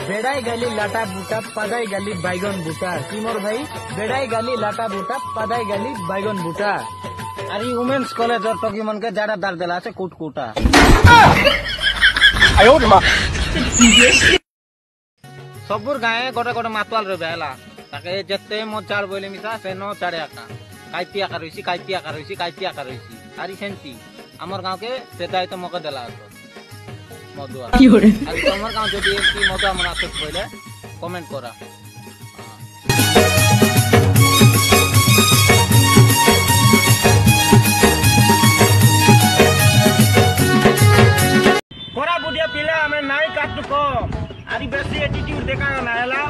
बेड़ाई गाली लाटा बुटा पदाई गाली बैगन बुटा की मोर भाई बेड़ाई गाली लाटा बुटा पदाई गाली बैगन बुटा अरे वुमेन्स कॉलेज और टकी मन के जाड़ा दार देला से कुटकुटा सबुर गाए गोटे गोटे मातवाल रे बेला ताके जत्ते मचाड़ बोले मिसा से न चाड़े आका काइती आका रहिसी काइती आका रहिसी काइती आका रहिसी आरी सेंती हमर गांव के सेदाई तो मके देला मधुआ अरे तमर गांव जदी की मधुआ मना से पहले कमेंट करा कोरा बुढ़िया पिला हमें नाई काटू को अरे बेसी एटीट्यूड देखा ना हैला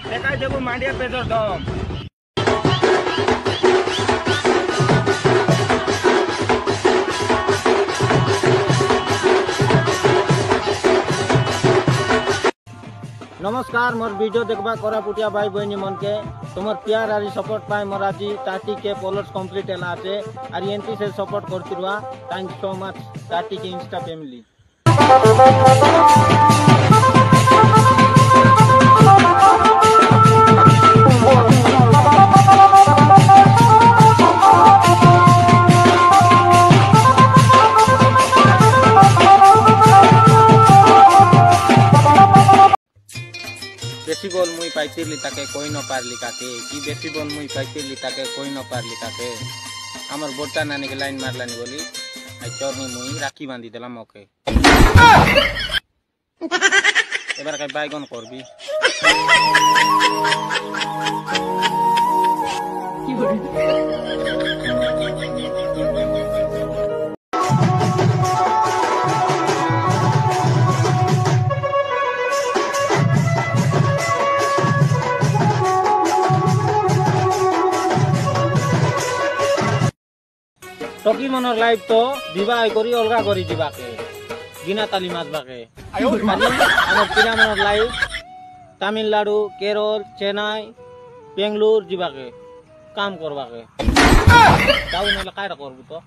देखा देबो मांडिया पेजर दम नमस्कार मोर वीडियो देखबा कोरापुटिया भाई बहनी मन के तुमर प्यार आरी सपोर्ट पाए मोर आज टाटी के पोलर्स कंप्लीट हैला आछे आरी एंटी से सपोर्ट करतिरवा थैंक सो मच टाटी के इंस्टा फैमिली बेसी बॉल मुई पाइतिरली ताके कोई न पारली काके की बेसी बॉल मुई पाइतिरली ताके कोई न पारली काके हमर बोटा नानी के लाइन मारलानी बोली आई चोरनी मुई राखी बांधी देला मके एबार काय बैगन करबी टकी मनर लाइफ तो विवाह करी अलगा करी जीवाके गिना ताली माजबाके हमर पिला मनर लाइफ तमिलनाडु केरल चेन्नई बेंगलुरु जीवाके काम करबाके जाऊ नले कायरा करबू तो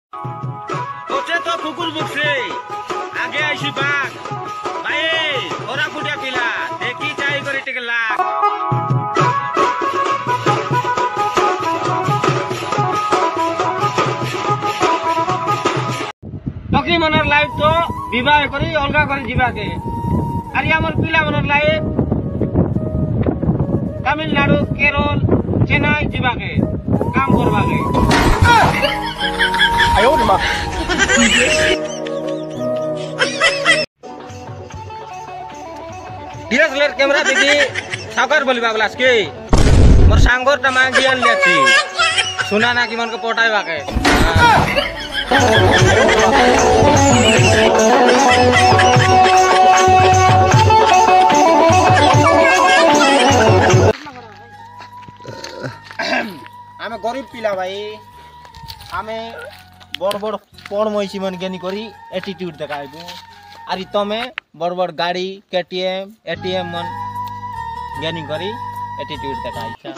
सोचे तो कुकुर बुकसे आगे आइसी बाग भाई ओरा कुटिया पिला देखी चाय करी टिकला टकी मनर लाइफ तो विवाह करी अलगा करी जीवाके अरे हमर पिला मनर लाइफ तमिलनाडु केरल चेन्नई जीवाके काम करबाके आयो रे मां डीएसएलआर कैमरा देखी सागर बोली बाबलास के मोर सांगोर ता मांगी आन लेती सुना ना कि मन को पटाइबा के आमे गरीब पिला भाई आमे बड़ बड़ पड़ मइसी मन गेनी करी एटीट्यूड देखाइबू आरी तमे बड़ बड़ गाड़ी केटीएम एटीएम मन गेनी करी एटीट्यूड देखाइछा